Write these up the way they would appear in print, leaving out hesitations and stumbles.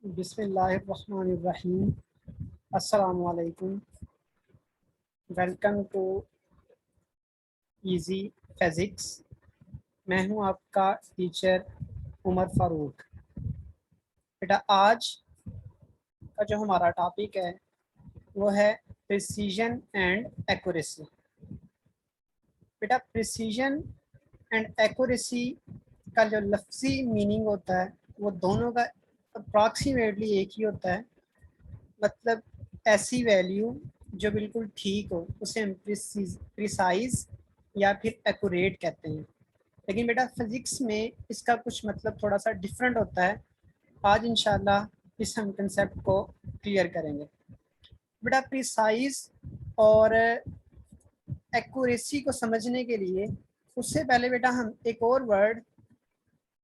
बिस्मिल्लाहिर्रहमानिर्रहीम। अस्सलामु अलैकुम। Welcome to easy physics. मैं हूं आपका टीचर उमर फ़ारूक। बेटा आज का जो हमारा टॉपिक है वो है प्रिसीजन एंड एक्यूरेसी। बेटा प्रिसीजन एंड एक्यूरेसी का जो लफ्ज़ी मीनिंग होता है वो दोनों का अप्रॉक्सीमेटली एक ही होता है। मतलब ऐसी वैल्यू जो बिल्कुल ठीक हो उसे हम प्रिसाइज या फिर एक्यूरेट कहते हैं। लेकिन बेटा फिज़िक्स में इसका कुछ मतलब थोड़ा सा डिफरेंट होता है। आज इंशाल्लाह इस हम कंसेप्ट को क्लियर करेंगे। बेटा प्रिसाइज और एक्यूरेसी को समझने के लिए उससे पहले बेटा हम एक और वर्ड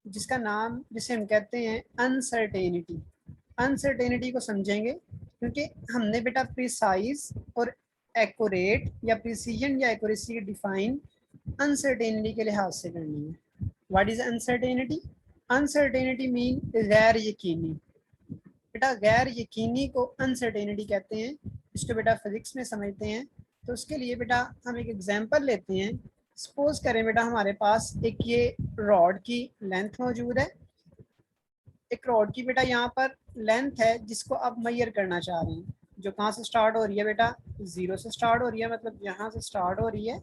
जिसका नाम जिसे हम कहते हैं अनसर्टेनिटी, अनसर्टेनिटी को समझेंगे। क्योंकि हमने बेटा प्रिसाइज और एक्यूरेट या प्रिसीजन या एक्यूरेसी की डिफाइन अनसर्टेनिटी के लिहाज से करनी है। What is uncertainty? Uncertainty mean गैर यकीनी। बेटा गैर यकीनी को अनसर्टेनिटी कहते हैं। इसको बेटा फिजिक्स में समझते हैं। तो उसके लिए बेटा हम एक एग्जांपल लेते हैं। सपोज करें बेटा हमारे पास एक ये रॉड की लेंथ मौजूद है। एक रॉड की बेटा यहाँ पर लेंथ है जिसको आप मेजर करना चाह रहे हैं, जो कहाँ से स्टार्ट हो रही है बेटा, जीरो से स्टार्ट हो रही है, मतलब यहाँ से स्टार्ट हो रही है।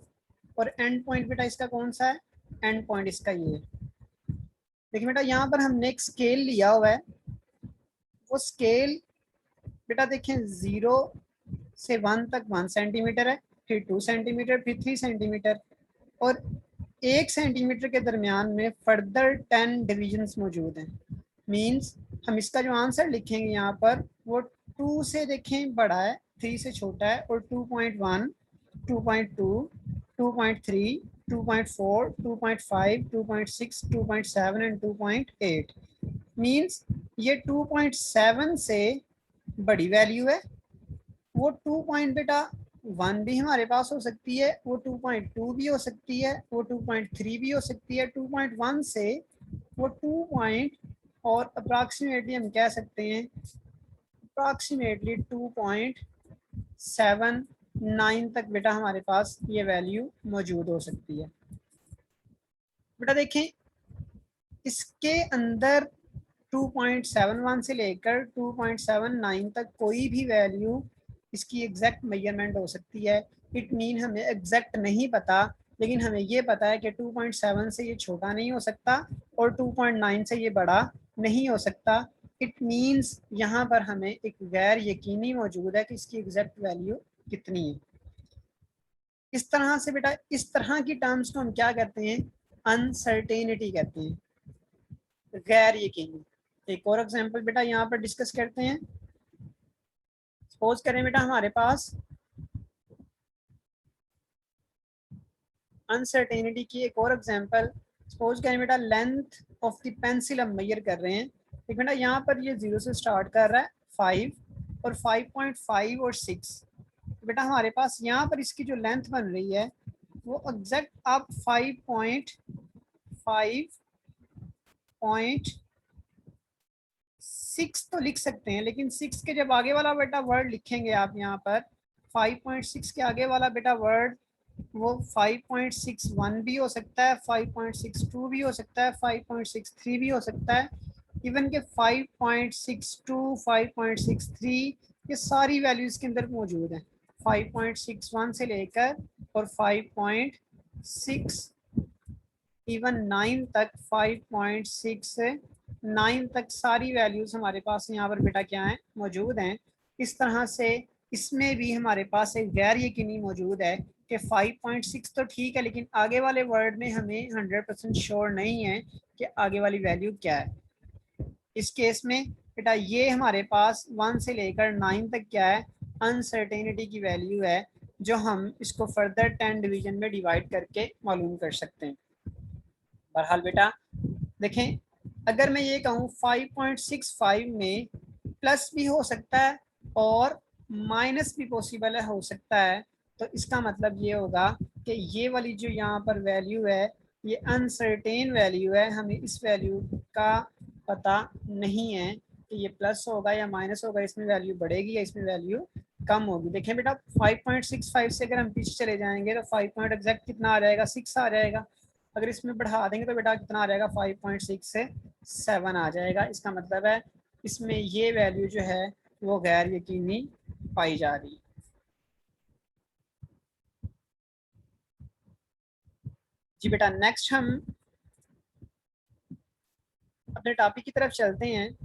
और एंड पॉइंट बेटा इसका कौन सा है? एंड पॉइंट इसका ये है। देखिए बेटा यहाँ पर हमने एक स्केल लिया हुआ है। वो स्केल बेटा देखें 0 से 1 तक 1 सेंटीमीटर है, फिर 2 सेंटीमीटर, फिर 3 सेंटीमीटर, और 1 सेंटीमीटर के दरमियान में फर्दर 10 डिविजन्स मौजूद हैं। मीन्स हम इसका जो आंसर लिखेंगे यहाँ पर वो 2 से देखें बड़ा है, 3 से छोटा है, और 2.1, 2.2, 2.3, 2.4, 2.5, 2.6, 2.7 एंड 2.8। मीन्स ये 2.7 से बड़ी वैल्यू है। वो 2 पॉइंट बेटा 1 भी हमारे पास हो सकती है, वो 2.2 भी हो सकती है, वो 2.3 भी हो सकती है। 2.1 से वो 2 पॉइंट और अप्रॉक्सीमेटली हम कह सकते हैं अप्रॉक्सीमेटली 2.79 तक बेटा हमारे पास ये वैल्यू मौजूद हो सकती है। बेटा देखें इसके अंदर 2.71 से लेकर 2.79 तक कोई भी वैल्यू इसकी एग्जैक्ट मेजरमेंट हो सकती है। इट मीन हमें एग्जैक्ट नहीं पता, लेकिन हमें ये पता है कि 2.7 से ये छोटा नहीं हो सकता और 2.9 से ये बड़ा नहीं हो सकता। इट मीन्स यहाँ पर हमें एक गैर यकीनी मौजूद है कि इसकी एग्जैक्ट वैल्यू कितनी है। इस तरह से बेटा इस तरह की टर्म्स को हम क्या कहते हैं? अनसर्टेनिटी कहते हैं, गैर यकीनी। एक और एग्जांपल बेटा यहाँ पर डिस्कस करते हैं। सपोज करें बेटा हमारे पास अनसर्टेनिटी की एक और एग्जांपल। सपोज करें बेटा लेंथ ऑफ द पेंसिल हम मेजर कर रहे हैं। एक बेटा यहाँ पर ये 0 से स्टार्ट कर रहा है, 5 और 5.5 और 6। बेटा हमारे पास यहाँ पर इसकी जो लेंथ बन रही है वो एग्जैक्ट आप 5.6 तो लिख सकते हैं, लेकिन 6 के जब आगे वाला बेटा वर्ड लिखेंगे आप यहाँ पर 5.6 के आगे वाला बेटा वर्ड वो 5.61 भी हो सकता है, 5.62 भी हो सकता है, 5.63 भी हो सकता है, इवन के 5.62, 5.63 ये सारी वैल्यूज के अंदर मौजूद हैं। 5.61 से लेकर और 5.6 इवन 9 तक, 5.69 तक सारी वैल्यूज हमारे पास यहाँ पर बेटा क्या है? मौजूद हैं। इस तरह से इसमें भी हमारे पास एक गैर यकीनी मौजूद है कि 5.6 तो ठीक है, लेकिन आगे वाले वर्ड में हमें 100% श्योर नहीं है कि आगे वाली वैल्यू क्या है। इस केस में बेटा ये हमारे पास 1 से लेकर 9 तक क्या है? अनसर्टेनिटी की वैल्यू है, जो हम इसको फर्दर 10 डिवीजन में डिवाइड करके मालूम कर सकते हैं। बहरहाल बेटा देखें, अगर मैं ये कहूँ 5.65 में प्लस भी हो सकता है और माइनस भी पॉसिबल है, हो सकता है, तो इसका मतलब ये होगा कि ये वाली जो यहाँ पर वैल्यू है ये अनसर्टेन वैल्यू है, हमें इस वैल्यू का पता नहीं है कि ये प्लस होगा या माइनस होगा, इसमें वैल्यू बढ़ेगी या इसमें वैल्यू कम होगी। देखें बेटा 5.65 से अगर हम पीछे चले जाएंगे तो 5 पॉइंट एग्जैक्ट कितना आ जाएगा, 6 आ जाएगा। अगर इसमें बढ़ा देंगे तो बेटा कितना आ जाएगा, 5.6 से 7 आ जाएगा। इसका मतलब है इसमें ये वैल्यू जो है वो गैर यकीनी पाई जा रही है। जी बेटा नेक्स्ट हम अपने टॉपिक की तरफ चलते हैं।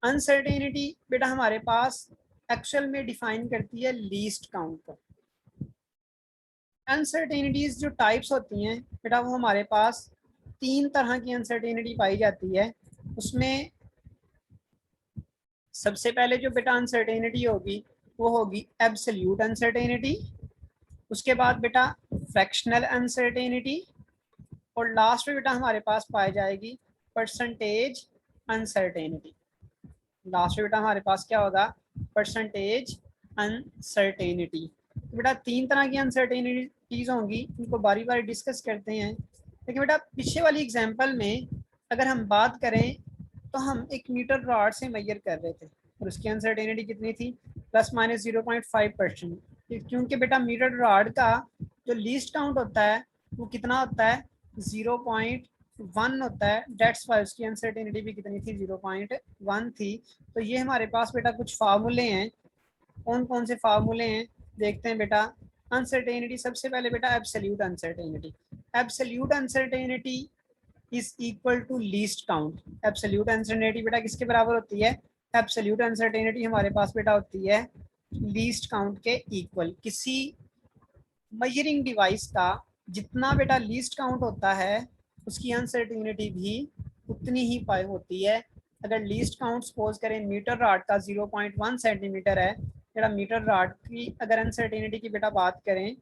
अनसर्टेनिटी बेटा हमारे पास एक्चुअल में डिफाइन करती है लीस्ट काउंट को। अनसर्टेनिटीज जो टाइप्स होती हैं बेटा वो हमारे पास 3 तरह की अनसर्टेनिटी पाई जाती है। उसमें सबसे पहले जो बेटा अनसर्टेनिटी होगी वो होगी एब्सोल्यूट अनसर्टेनिटी, उसके बाद बेटा फ्रैक्शनल अनसर्टेनिटी, और लास्ट में बेटा हमारे पास पाई जाएगी परसेंटेज अनसर्टेनिटी। लास्ट में बेटा हमारे पास क्या होगा, परसेंटेज अनसर्टेनिटी। तो बेटा 3 तरह की अनसर्टेनिटीज होंगी, इनको बारी बारी डिस्कस करते हैं। लेकिन बेटा पीछे वाली एग्जांपल में अगर हम बात करें तो हम एक मीटर रॉड से मेजर कर रहे थे और उसकी अनसर्टेनिटी कितनी थी, प्लस माइनस 0.5%। क्योंकि बेटा मीटर रॉड का जो लीस्ट काउंट होता है वो कितना होता है, 0.1 होता है। डेट्स वाई उसकी अनसर्टेनिटी भी कितनी थी, 0.1 थी। तो ये हमारे पास बेटा कुछ फार्मूले हैं। कौन कौन से फार्मूले हैं देखते हैं बेटा। अनसर्टेनिटी सबसे पहले बेटा absolute uncertainty. Absolute uncertainty is equal to least count. Absolute uncertainty बेटा किसके बराबर होती है, एब्सोल्यूट अनसर्टेनिटी हमारे पास बेटा होती है लीस्ट काउंट के इक्वल। किसी मेजरिंग डिवाइस का जितना बेटा लीस्ट काउंट होता है उसकी अनसर्टेनिटी भी उतनी ही पाई होती है। अगर लीस्ट काउंट सपोज करें मीटर रॉड का 0.1 सेंटीमीटर है, बेटा मीटर रॉड की अगर अनसर्टेनिटी की बेटा बात करें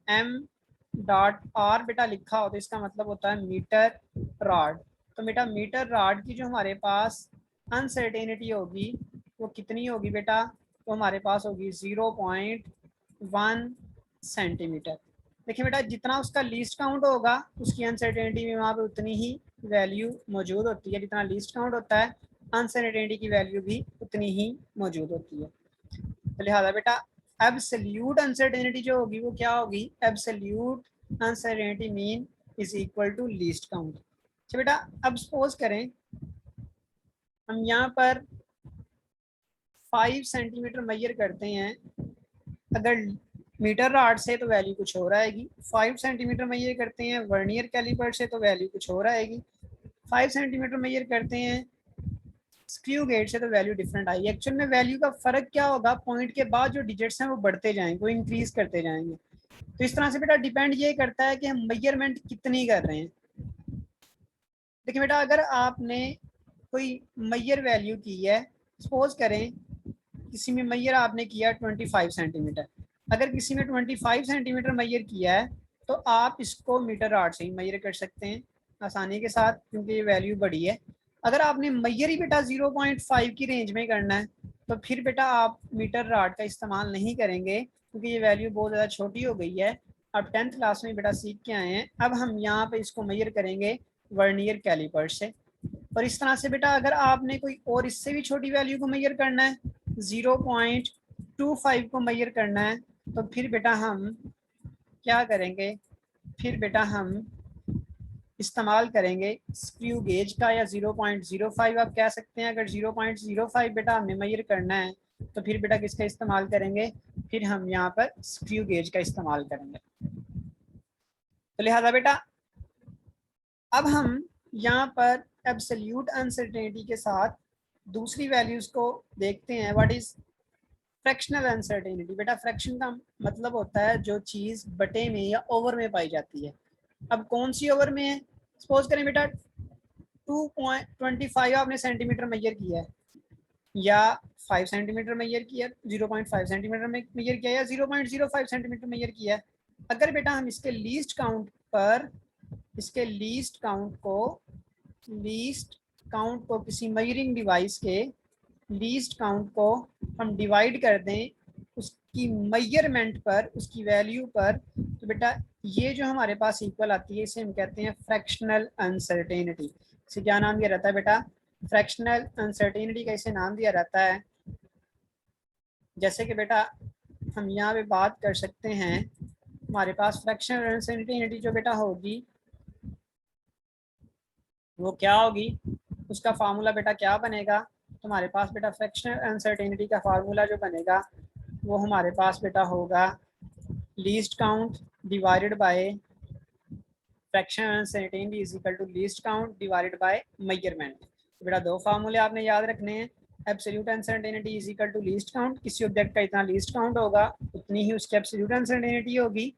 एम डॉट आर बेटा लिखा हो तो इसका मतलब होता है मीटर रॉड। तो बेटा मीटर रॉड की जो हमारे पास अनसर्टेनिटी होगी वो कितनी होगी बेटा, तो हमारे पास होगी 0.1 सेंटीमीटर। देखिए बेटा जितना उसका लीस्ट काउंट होगा उसकी अनसर्टेनिटी में वहाँ पे उतनी ही वैल्यू मौजूद होती है। जितना लीस्ट काउंट होता है अनसर्टेनिटी की वैल्यू भी उतनी ही मौजूद होती है। तो लिहाजा बेटा एब्सोल्यूट अनसर्टेनिटी जो होगी वो क्या होगी, absolute uncertainty mean is equal to least count. तो बेटा अब सपोज करें हम यहाँ पर 5 सेंटीमीटर मेजर करते हैं, अगर मीटर रॉड से तो वैल्यू कुछ और आएगी। 5 सेंटीमीटर मेजर करते हैं वर्नियर कैलिपर से तो वैल्यू कुछ और आएगी। 5 सेंटीमीटर मेजर करते हैं स्क्रू गेज से तो वैल्यू डिफरेंट आई। एक्चुअल में वैल्यू का फर्क क्या होगा, पॉइंट के बाद जो डिजिट्स हैं वो बढ़ते जाएंगे, वो इंक्रीज करते जाएंगे। तो इस तरह से बेटा डिपेंड ये करता है कि हम मेजरमेंट कितनी कर रहे हैं। देखिए बेटा अगर आपने कोई मेजर वैल्यू की है, सपोज करें किसी में मेजर आपने किया 25 सेंटीमीटर, अगर किसी में 25 सेंटीमीटर मेजर किया है तो आप इसको मीटर रॉड से ही मेजर कर सकते हैं आसानी के साथ, क्योंकि ये वैल्यू बड़ी है। अगर आपने मेजर ही बेटा 0.5 की रेंज में करना है तो फिर बेटा आप मीटर रॉड का इस्तेमाल नहीं करेंगे, क्योंकि ये वैल्यू बहुत ज़्यादा छोटी हो गई है। अब 10th क्लास में बेटा सीख के आए हैं, अब हम यहाँ पे इसको मेजर करेंगे वर्नियर कैलिपर से। और इस तरह से बेटा अगर आपने कोई और इससे भी छोटी वैल्यू को मेजर करना है, 0.25 को मेजर करना है, तो फिर बेटा हम क्या करेंगे, फिर बेटा हम इस्तेमाल करेंगे स्क्रू गेज का, या 0.05 आप कह सकते हैं। अगर 0.05 बेटा हमें मेजर करना है तो फिर बेटा किसका इस्तेमाल करेंगे, फिर हम यहाँ पर स्क्रू गेज का इस्तेमाल करेंगे। तो लिहाजा बेटा अब हम यहाँ पर एब्सोल्यूट अनसर्टेनिटी के साथ दूसरी वैल्यूज को देखते हैं। What is fractional uncertainty. बेटा फ्रैक्शन का मतलब होता है जो चीज़ बटे में या ओवर में पाई जाती है। अब कौन सी ओवर में है, सपोज करें बेटा 2.25 आपने सेंटीमीटर मेजर किया है, या 5 सेंटीमीटर मेजर किया, 0.5 सेंटीमीटर मेजर किया, या 0.05 सेंटीमीटर मेजर किया। अगर बेटा हम इसके लीस्ट काउंट पर इसके लीस्ट काउंट को किसी मेजरिंग डिवाइस के लीस्ट काउंट को हम डिवाइड कर दें उसकी मेजरमेंट पर, उसकी वैल्यू पर, तो बेटा ये जो हमारे पास इक्वल आती है इसे हम कहते हैं फ्रैक्शनल अनसर्टेनिटी। इसे क्या नाम दिया रहता है बेटा, फ्रैक्शनल अनसर्टेनिटी का इसे नाम दिया जाता है। जैसे कि बेटा हम यहाँ पे बात कर सकते हैं, हमारे पास फ्रैक्शनल अनसर्टेनिटी जो बेटा होगी वो क्या होगी, उसका फार्मूला बेटा क्या बनेगा। तो हमारे पास बेटा फ्रैक्शनल अनसर्टेनिटी का फार्मूला जो बनेगा वो हमारे पास बेटा होगा least count divided by fractional uncertainty is equal to least count divided by measurement. तो बेटा दो फार्मूले आपने याद रखने हैं। Absolute uncertainty is equal to least count, किसी ऑब्जेक्ट का इतना लीस्ट काउंट होगा उतनी ही उसकी एब्सोल्यूट अनसर्टेनिटी होगी,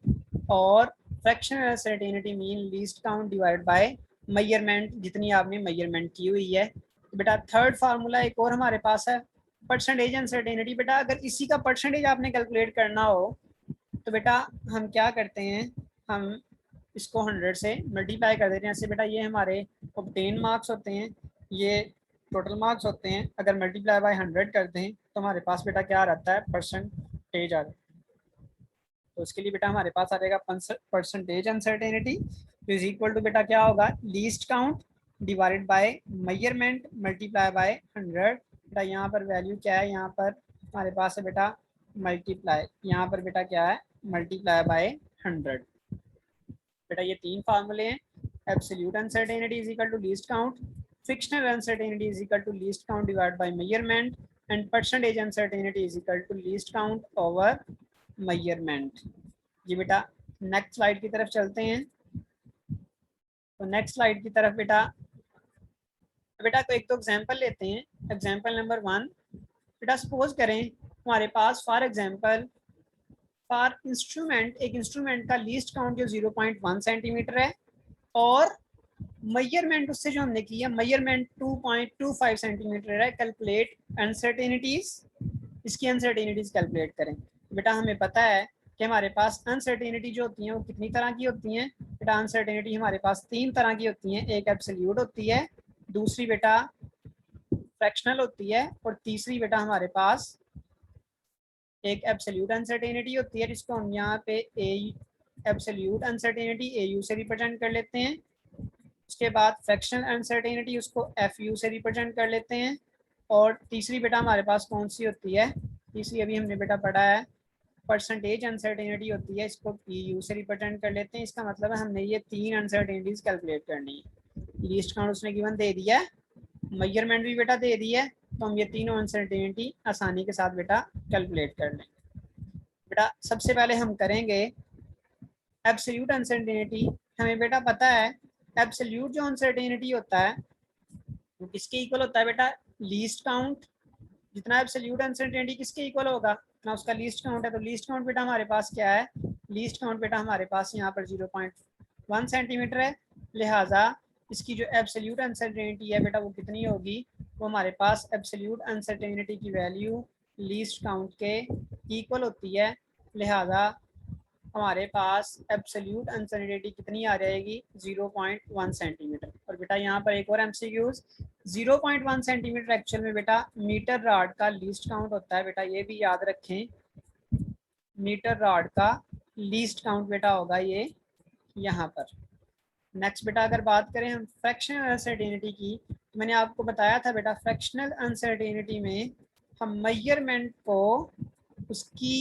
और fractional uncertainty mean least count divided by measurement, जितनी आपने मेजरमेंट की हुई है। तो बेटा थर्ड फार्मूला एक और हमारे पास है परसेंटेज अनसर्टेनिटी। बेटा अगर इसी का परसेंटेज आपने कैलकुलेट करना हो तो बेटा हम क्या करते हैं, हम इसको 100 से मल्टीप्लाई कर देते हैं। ऐसे बेटा ये हमारे ऑब्टेन मार्क्स होते हैं, ये टोटल मार्क्स होते हैं। अगर मल्टीप्लाई बाय 100 करते हैं तो हमारे पास बेटा क्या रहता है, परसेंटेज आ जाता है। तो उसके लिए बेटा हमारे पास आ जाएगा percentage uncertainty is equal to बेटा क्या होगा, least count divided by measurement multiply by 100। बेटा यहाँ पर वैल्यू क्या है, यहाँ पर हमारे पास है बेटा मल्टीप्लाई, यहाँ पर बेटा क्या है मल्टीप्लाई बाय 100। बेटा ये तीन फार्मूले हैं, absolute uncertainty is equal to least count, frictional uncertainty is equal to least count divided by measurement, and percentage uncertainty is equal to least count over measurement. जी बेटा नेक्स्ट स्लाइड की तरफ चलते हैं। तो नेक्स्ट स्लाइड की तरफ बेटा तो एक तो एग्जांपल लेते हैं। एग्जांपल नंबर 1, बेटा सपोज करें हमारे पास फॉर एग्जांपल फॉर इंस्ट्रूमेंट, एक इंस्ट्रूमेंट का लीस्ट काउंट जो 0.1 सेंटीमीटर है, और मेजरमेंट उससे जो हमने किया मेजरमेंट 2.25 सेंटीमीटर है। कैलकुलेट अनसर्टेनिटीज, इसकी अनसर्टेनिटीज कैलकुलेट करें। बेटा हमें पता है कि हमारे पास अनसर्टेनिटी जो होती हैं वो कितनी तरह की होती हैं। बेटा अनसर्टेनिटी हमारे पास 3 तरह की होती हैं, एक एब्सोल्यूट होती है, दूसरी बेटा फ्रैक्शनल होती है, और तीसरी बेटा हमारे पास एक एब्सोल्यूट अनसर्टेनिटी होती है, जिसको हम यहाँ पे एब्सोल्यूट अनसर्टेनिटी AU से रिप्रेजेंट कर लेते हैं। उसके बाद फ्रैक्शनल अनसर्टेनिटी उसको FU से रिप्रेजेंट कर लेते हैं, और तीसरी बेटा हमारे पास कौन सी होती है, तीसरी अभी हमने बेटा पढ़ा है परसेंटेज अनसर्टेनिटी होती है, इसको PU से रिप्रेजेंट कर लेते हैं। इसका मतलब है हमने ये 3 अनसर्टेनिटीज कैलकुलेट करनी है। लीस्ट काउंट उसने गिवन दे दिया है, मेजरमेंट भी बेटा दे दी है, तो हम ये तीनों अनसर्टेनिटी आसानी के साथ बेटा कैलकुलेट कर लेंगे। बेटा सबसे पहले हम करेंगे एब्सोल्यूट अनसर्टेनिटी। हमें बेटा पता है एब्सोल्यूट जो अनसर्टेनिटी होता है वो किसके इक्वल होता है बेटा, लीस्ट काउंट। जितना एब्सोल्यूट अनसर्टेनिटी किसके इक्वल होगा ना, उसका लीस्ट काउंट है। तो लीस्ट काउंट बेटा हमारे पास क्या है, लीस्ट काउंट बेटा हमारे पास यहाँ पर 0.1 सेंटीमीटर है, लिहाजा इसकी जो एब्सोल्यूट अनसर्टेनिटी है बेटा वो कितनी होगी, वो हमारे पास एब्सोल्यूट अनसर्टेनिटी की वैल्यू लीस्ट काउंट के इक्वल होती है। लिहाजा हमारे पास एब्सोल्यूट अनसर्टेनिटी कितनी आ जाएगी, 0.1 सेंटीमीटर। और बेटा यहाँ पर एक और MCQs, 0.1 सेंटीमीटर एक्चुअल में बेटा मीटर रॉड का लीस्ट काउंट होता है। बेटा ये भी याद रखें, मीटर रॉड का लीस्ट काउंट बेटा होगा ये यहाँ पर। नेक्स्ट बेटा अगर बात करें हम फ्रैक्शनल अनसर्टेनिटी की, तो मैंने आपको बताया था बेटा फ्रैक्शनल अनसर्टेनिटी में हम मेजरमेंट को उसकी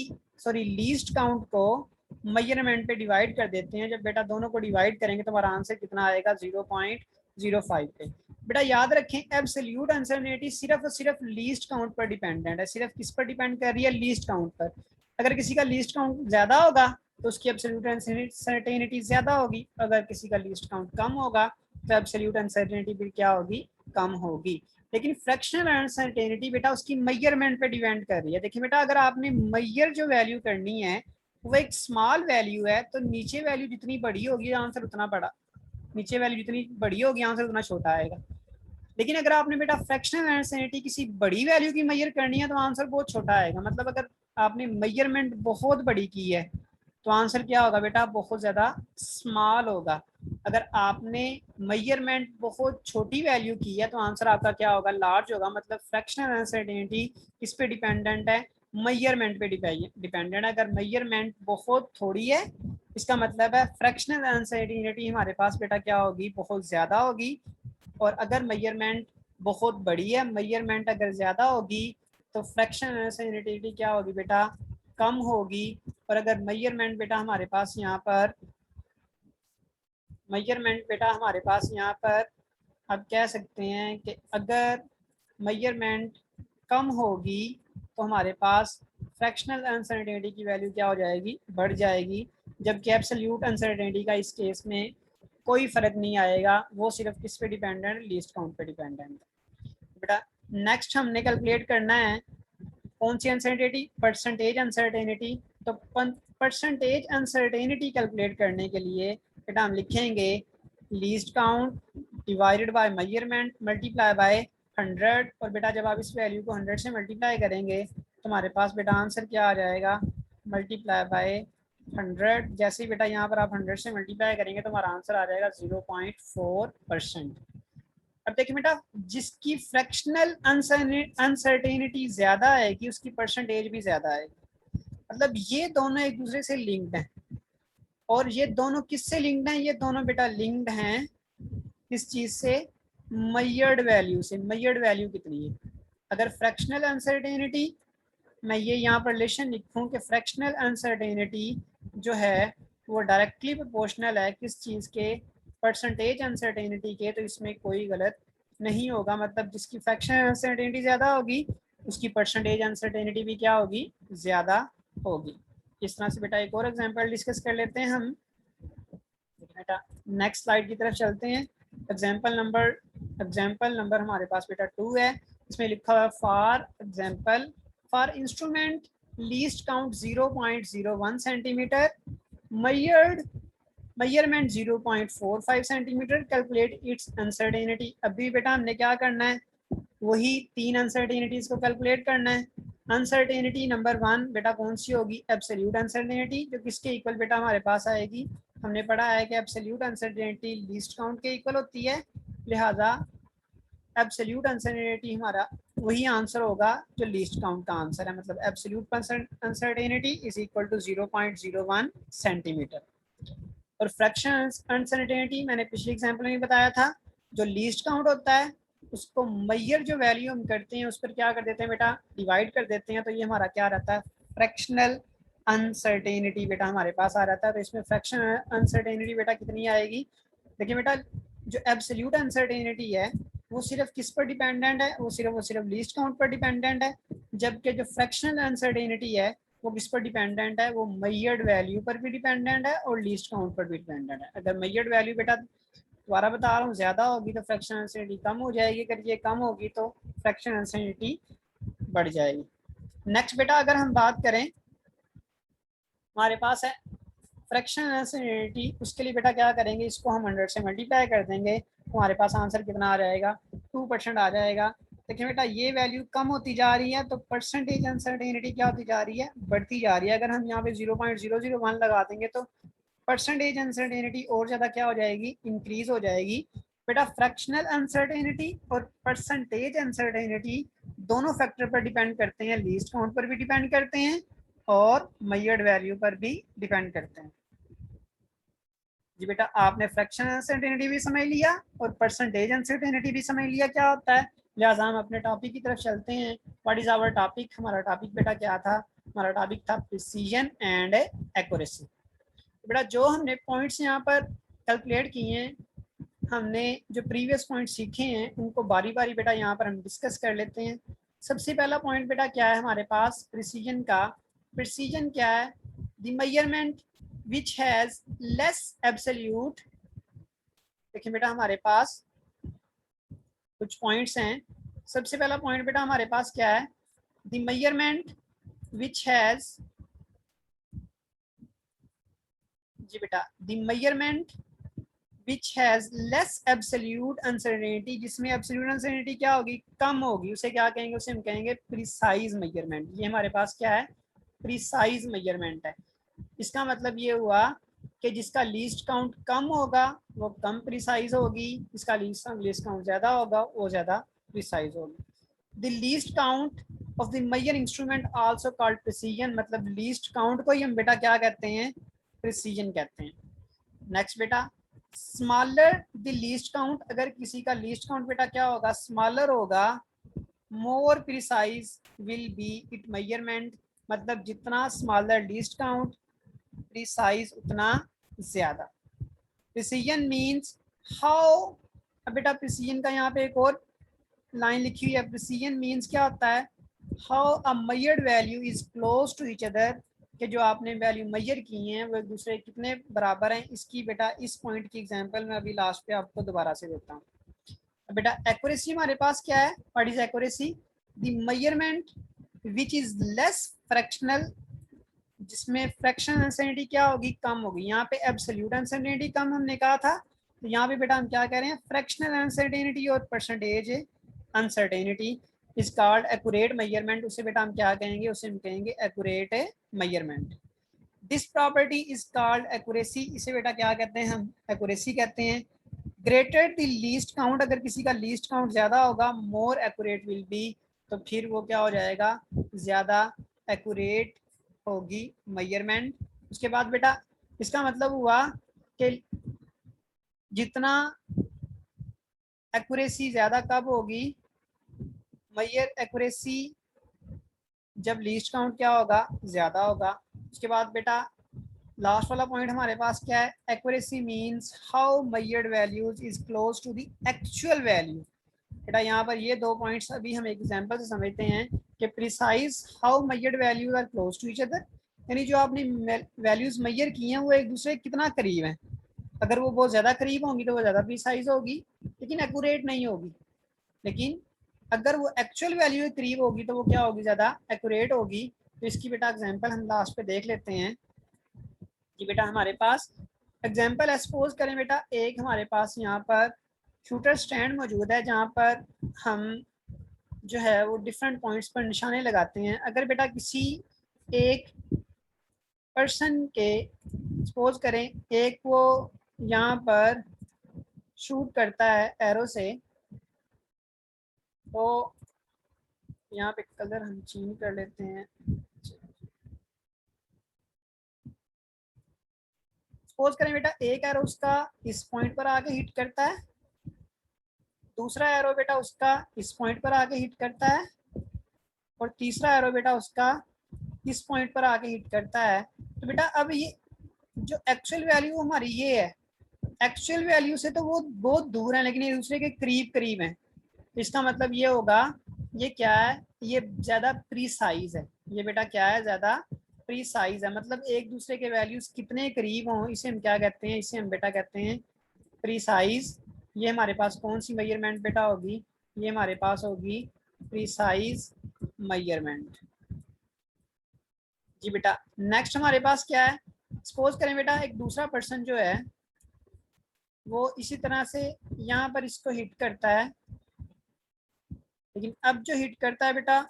लीस्ट काउंट को मेजरमेंट पे डिवाइड कर देते हैं। जब बेटा दोनों को डिवाइड करेंगे तो हमारा आंसर कितना आएगा, 0.05 पे। बेटा याद रखें एब्सोल्यूट अनसर्टेनिटी सिर्फ और सिर्फ लीस्ट काउंट पर डिपेंडेंट है। सिर्फ किस पर डिपेंड कर रही है, लीस्ट काउंट पर। अगर किसी का लीस्ट काउंट ज्यादा होगा तो उसकी एब्सोल्यूट अनसर्टेनिटी ज्यादा होगी, अगर किसी का लीस्ट काउंट कम होगा तो एब्सोल्यूट अनसर्टेनिटी भी क्या होगी, कम होगी। लेकिन फ्रैक्शनल अनसर्टेनिटी बेटा उसकी मेजरमेंट पे डिपेंड कर रही है। देखिए बेटा अगर आपने मेजर जो वैल्यू करनी है वो एक स्मॉल वैल्यू है, तो नीचे वैल्यू जितनी बड़ी होगी आंसर उतना बड़ा, नीचे वैल्यू जितनी बड़ी होगी आंसर उतना छोटा आएगा। लेकिन अगर आपने बेटा फ्रैक्शनल अनसर्टेनिटी किसी बड़ी वैल्यू की मेजर करनी है तो आंसर बहुत छोटा आएगा। मतलब अगर आपने मेजरमेंट बहुत बड़ी की है तो आंसर क्या होगा बेटा, बहुत ज़्यादा स्मॉल होगा। अगर आपने मेजरमेंट बहुत छोटी वैल्यू की है तो आंसर आपका क्या होगा, लार्ज होगा। मतलब फ्रैक्शनल अनसर्टेनिटी किस पे डिपेंडेंट है, मेजरमेंट पे डिपेंडेंट है। अगर मेजरमेंट बहुत थोड़ी है इसका मतलब है फ्रैक्शनल अनसर्टेनिटी हमारे पास बेटा क्या होगी, बहुत ज़्यादा होगी। और अगर मेजरमेंट बहुत बड़ी है, मेजरमेंट अगर ज़्यादा होगी तो फ्रैक्शनल अनसर्टेनिटी क्या होगी बेटा, कम होगी। और अगर मेजरमेंट बेटा हमारे पास यहाँ पर आप कह सकते हैं कि अगर मेजरमेंट कम होगी तो हमारे पास फ्रैक्शनल अनसर्टेनिटी की वैल्यू क्या हो जाएगी, बढ़ जाएगी। जबकि एब्सोल्यूट अनसर्टेनिटी का इस केस में कोई फ़र्क नहीं आएगा, वो सिर्फ किस पे डिपेंडेंट, लीस्ट काउंट पे डिपेंडेंट है। बेटा नेक्स्ट हमने कैलकुलेट करना है कौन सी अनसर्टेनिटी, परसेंटेज अनसर्टेनिटी। तो परसेंटेज अनसर्टेनिटी कैलकुलेट करने के लिए बेटा हम लिखेंगे least count divided by measurement multiply by 100। और बेटा जब आप इस वैल्यू को 100 से मल्टीप्लाई करेंगे तो हमारे पास बेटा आंसर क्या आ जाएगा, मल्टीप्लाई बाय 100। जैसे ही बेटा यहाँ पर आप 100 से मल्टीप्लाई करेंगे तो हमारा आंसर आ जाएगा 0.4%। अब देखिए बेटा जिसकी फ्रैक्शनल अनसर्टेनिटी ज्यादा आएगी उसकी परसेंटेज भी ज्यादा आएगी। मतलब ये दोनों एक दूसरे से लिंक्ड हैं। और ये दोनों किससे लिंक्ड हैं, ये दोनों बेटा लिंक्ड हैं किस चीज से, मेजर्ड वैल्यू से। मेजर्ड वैल्यू कितनी है, अगर फ्रैक्शनल अनसर्टेनिटी, मैं ये यहाँ पर रिलेशन लिखूँ कि फ्रैक्शनल अनसर्टेनिटी जो है वो डायरेक्टली प्रोपोर्शनल है किस चीज़ के, परसेंटेज अनसर्टेनिटी के। तो इसमें कोई गलत नहीं होगा, मतलब जिसकी फ्रैक्शनल अनसर्टेनिटी ज़्यादा होगी उसकी परसेंटेज अनसर्टेनिटी भी क्या होगी, ज़्यादा होगी। इस तरह से बेटा एक और एग्जांपल डिस्कस कर लेते हैं हम। बेटा नेक्स्ट स्लाइड की तरफ चलते हैं। एग्जांपल नंबर हमारे पास बेटा 2 है। इसमें लिखा हुआ है for example for instrument least count 0.01 centimetre, measurement 0.45 centimetre, calculate its uncertainty. अभी बेटा हमने क्या करना है, वही 3 अनसर्टेनिटीज को कैलकुलेट करना है। अनसर्टेनिटी नंबर 1 बेटा कौन सी होगी, एब्सोल्यूट अनसर्टेनिटी, जो किसके इक्वल बेटा हमारे पास आएगी, हमने पढ़ा है कि एब्सोल्यूट अनसर्टेनिटी लीस्ट काउंट के इक्वल होती है, लिहाजा एब्सोल्यूट अनसर्टेनिटी हमारा वही आंसर होगा जो लीस्ट काउंट का आंसर है। मतलब absolute uncertainty is equal to 0.01 centimetre. और फ्रैक्शन अनसर्टेनिटी मैंने पिछले एग्जांपल में बताया था, जो लीस्ट काउंट होता है उसको मैयर जो वैल्यू हम करते हैं उस पर क्या कर देते हैं बेटा, डिवाइड कर देते हैं। तो ये हमारा क्या रहता है, फ्रैक्शनल अनसर्टेनिटी बेटा हमारे पास आ रहता है। तो इसमें फ्रैक्शन अनसर्टेनिटी बेटा कितनी आएगी, देखिए बेटा जो एब्सोल्यूट अनसर्टेनिटी है वो सिर्फ किस पर डिपेंडेंट है, वो सिर्फ लीस्ट काउंट पर डिपेंडेंट है। जबकि जो फ्रैक्शनल अनसर्टेनिटी है वो किस पर डिपेंडेंट है, वो मेजर्ड वैल्यू पर भी डिपेंडेंट है और लीस्ट काउंट पर भी डिपेंडेंट है। अगर मेजर्ड वैल्यू बेटा दोबारा बता रहा हूँ ज़्यादा होगी तो फ्रैक्शन अनसर्टेनिटी कम हो जाएगी, अगर ये कम होगी तो फ्रैक्शन अनसर्टेनिटी बढ़ जाएगी। नेक्स्ट बेटा अगर हम बात करें, हमारे पास है फ्रैक्शन अनसर्टेनिटी, उसके लिए बेटा क्या करेंगे, इसको हम 100 से मल्टीप्लाई कर देंगे तो हमारे पास आंसर कितना आ जाएगा, 2% आ जाएगा। देखिए बेटा ये वैल्यू कम होती जा रही है तो परसेंटेज अनसर्टेनिटी क्या होती जा रही है, बढ़ती जा रही है। अगर हम यहाँ पे 0.001 लगा देंगे तो परसेंटेज अनसर्टेनिटी और ज़्यादा क्या हो जाएगी, इंक्रीज हो जाएगी। बेटा फ्रैक्शनल अनसर्टेनिटी और परसेंटेज अनसर्टेनिटी दोनों फैक्टर पर डिपेंड करते हैं, लीस्ट काउंट पर भी डिपेंड करते हैं और मेजर्ड वैल्यू पर भी डिपेंड करते हैं। जी बेटा आपने फ्रैक्शन अनसर्टेनिटी भी समझ लिया और परसेंटेज अनसर्टेनिटी भी समझ लिया क्या होता है। लिहाजा हम अपने टॉपिक की तरफ चलते हैं। व्हाट इज आवर टॉपिक, हमारा टॉपिक बेटा क्या था, हमारा टॉपिक था प्रिसीजन एंड एक्यूरेसी। बेटा जो हमने पॉइंट्स यहाँ पर कैलकुलेट किए हैं, हमने जो प्रीवियस पॉइंट सीखे हैं उनको बारी बारी बेटा यहाँ पर हम डिस्कस कर लेते हैं। सबसे पहला पॉइंट बेटा क्या है हमारे पास प्रिसीजन का, प्रिसीजन क्या है, the measurement which has less absolute। देखिए बेटा हमारे पास कुछ पॉइंट्स हैं। सबसे पहला पॉइंट बेटा हमारे पास क्या है, द मेजरमेंट which has, जी बेटा the measurement which has less absolute uncertainty, जिसमें absolute uncertainty क्या होगी, कम होगी, उसे क्या कहेंगे, उसे हम कहेंगे प्रिसाइज मेजरमेंट। ये हमारे पास क्या है, प्रिसाइज मेजरमेंट है। इसका मतलब ये हुआ कि जिसका लीस्ट काउंट कम होगा वो कम प्रिसाइज होगी, जिसका लीस्ट काउंट ज़्यादा होगा वो ज़्यादा प्रिसाइज होगी। The least count of the measure instrument also called precision, मतलब लीस्ट काउंट को ही हम बेटा क्या कहते हैं, प्रिसीजन कहते हैं। नेक्स्ट बेटा स्मॉलर द लीस्ट काउंट, अगर किसी का लीस्ट काउंट बेटा क्या होगा, स्मॉलर होगा, more precise will be it measurement, मतलब जितना स्मॉलर लीस्ट काउंट, प्रिसाइज उतना ज्यादा। प्रिसीजन मीन्स हाउ, अब बेटा प्रिसीजन का यहाँ पे एक और लाइन लिखी हुई है। प्रिसीजन मीन्स क्या होता है, how a measured value is close to each other, कि जो आपने वैल्यू मेजर की हैं वो एक दूसरे कितने बराबर हैं। इसकी बेटा इस पॉइंट की एग्जांपल मैं अभी लास्ट पे आपको दोबारा से देता हूँ। अब बेटा एक्यूरेसी हमारे पास क्या है, what is accuracy, the measurement which is less fractional, जिसमें फ्रैक्शन अनसर्टेनिटी क्या होगी, कम होगी। यहाँ पे एब्सोल्यूट अनसर्टेनिटी कम हमने कहा था, तो यहाँ पे बेटा हम क्या कह रहे हैं, फ्रैक्शनल अनसर्टेनिटी और percentage uncertainty is called accurate measurement. उसे बेटा हम क्या कहेंगे, उसे हम कहेंगे accurate measurement. This property is called accuracy, इसे बेटा क्या कहते हैं, हम एक्यूरेसी कहते हैं। ग्रेटर द लीस्ट काउंट, अगर किसी का लीस्ट काउंट ज्यादा होगा, मोर एक्यूरेट विल बी, तो फिर वो क्या हो जाएगा, ज्यादा एक्यूरेट होगी मेजरमेंट। उसके बाद बेटा इसका मतलब हुआ कि जितना एक्यूरेसी ज्यादा कब होगी, मेजर एक्यूरेसी जब लीस्ट काउंट क्या होगा, ज्यादा होगा। उसके बाद बेटा लास्ट वाला पॉइंट हमारे पास क्या है, accuracy means how measured values is close to the actual value. बेटा यहाँ पर ये दो पॉइंट्स अभी हम एग्जांपल से समझते हैं कि precise how measured values are close to each other, यानी जो आपने वैल्यूज मेजर की हैं वो एक दूसरे कितना करीब हैं। अगर वो बहुत ज़्यादा करीब होंगी तो वो ज़्यादा प्रिसाइज होगी, लेकिन एक्यूरेट नहीं होगी। लेकिन अगर वो एक्चुअल वैल्यू के करीब होगी तो वो क्या होगी, ज़्यादा एक्यूरेट होगी। तो इसकी बेटा एग्जाम्पल हम लास्ट पे देख लेते हैं कि बेटा हमारे पास एग्जाम्पल सपोज करें बेटा, एक हमारे पास यहाँ पर शूटर स्टैंड मौजूद है जहाँ पर हम जो है वो डिफरेंट पॉइंट्स पर निशाने लगाते हैं। अगर बेटा किसी एक पर्सन के सपोज करें, एक वो यहाँ पर शूट करता है एरो से, तो यहाँ पे कलर हम चेंज कर लेते हैं। सपोज करें बेटा एक एरो उसका इस पॉइंट पर आके हिट करता है, दूसरा एरो बेटा उसका इस पॉइंट पर आके हिट करता है, और तीसरा एरो बेटा उसका इस पॉइंट पर आके हिट करता है। तो बेटा अब ये जो एक्चुअल वैल्यू हमारी ये है, एक्चुअल वैल्यू से तो वो बहुत दूर है लेकिन एक दूसरे के करीब करीब है। इसका मतलब ये होगा, ये क्या है, ये ज़्यादा प्रीसाइज है। ये बेटा क्या है, ज़्यादा प्रीसाइज है, मतलब एक दूसरे के वैल्यूज कितने करीब हों, इसे हम क्या कहते हैं, इसे हम बेटा कहते हैं प्रीसाइज। ये हमारे पास कौन सी मेजरमेंट बेटा होगी, ये हमारे पास होगी प्रीसाइज मेजरमेंट। जी बेटा नेक्स्ट हमारे पास क्या है, सपोज करें बेटा एक दूसरा पर्सन जो है वो इसी तरह से यहाँ पर इसको हिट करता है, लेकिन अब जो हिट करता है बेटा,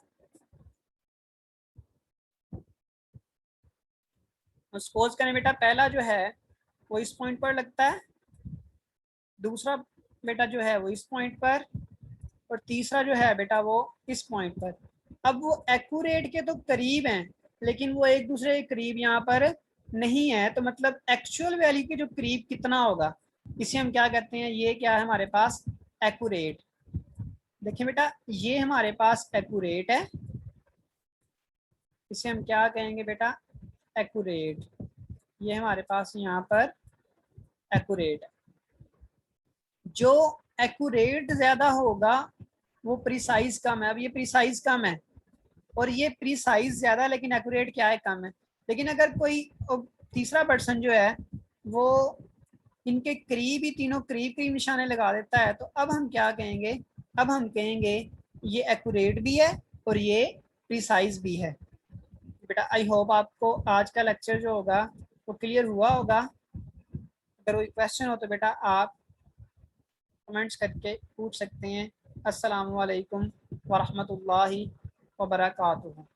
सपोज करें बेटा पहला जो है वो इस पॉइंट पर लगता है, दूसरा बेटा जो है वो इस पॉइंट पर, और तीसरा जो है बेटा वो इस पॉइंट पर। अब वो एक्यूरेट के तो करीब हैं लेकिन वो एक दूसरे के करीब यहाँ पर नहीं है, तो मतलब एक्चुअल वैल्यू के जो करीब कितना होगा, इसे हम क्या कहते हैं, ये क्या है हमारे पास एक्यूरेट। देखिए बेटा ये हमारे पास एक्यूरेट है, इसे हम क्या कहेंगे बेटा एक्यूरेट। ये हमारे पास यहाँ पर एक्यूरेट है। जो एक्यूरेट ज्यादा होगा वो प्रिसाइज कम है। अब ये प्रिसाइज कम है और ये प्रिसाइज ज्यादा, लेकिन एक्यूरेट क्या है, कम है। लेकिन अगर कोई तीसरा पर्सन जो है वो इनके करीब ही, तीनों करीब करीब निशाने लगा देता है, तो अब हम क्या कहेंगे, अब हम कहेंगे ये एक्यूरेट भी है और ये प्रिसाइज भी है। बेटा आई होप आपको आज का लेक्चर जो होगा वो क्लियर हुआ होगा। अगर कोई क्वेश्चन हो तो बेटा आप कमेंट्स करके पूछ सकते हैं। अस्सलामु अलैकुम वरहमतुल्लाहि वबरकातुहू।